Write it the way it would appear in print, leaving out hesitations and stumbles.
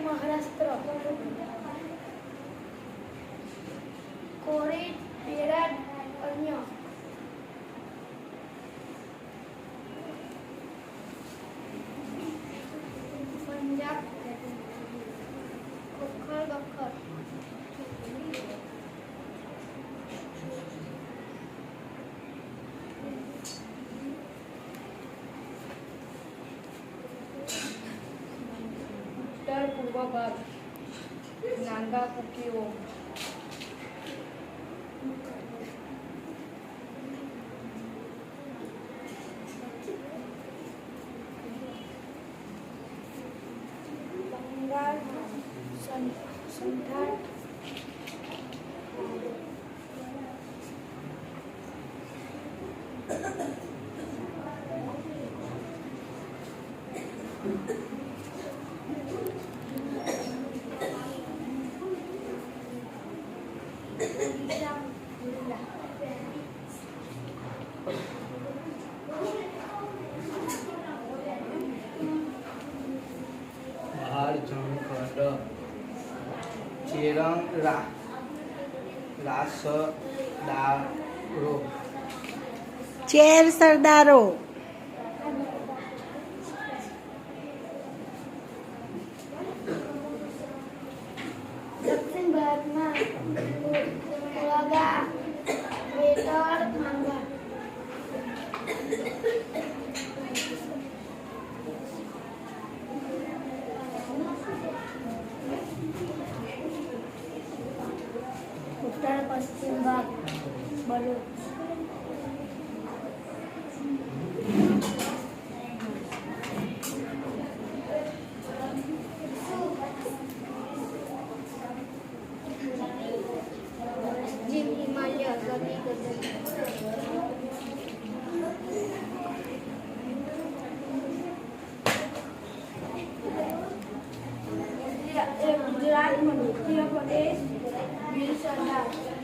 महाराष्ट्र कोरी बेराड अन्य पंजाब खोखर गखर उत्तर पूर्व भाग नांगा कुकीओ बंगाल संथाल झारखंड चेरंग रासदारो चेर सरदारो दक्षिण भारत में मुरगा वेटर मांगा उत्तर पश्चिम भाग बलूच पश्चिम हिमालय गली गजल गुजरात मध्य प्रदेश गिर सरदार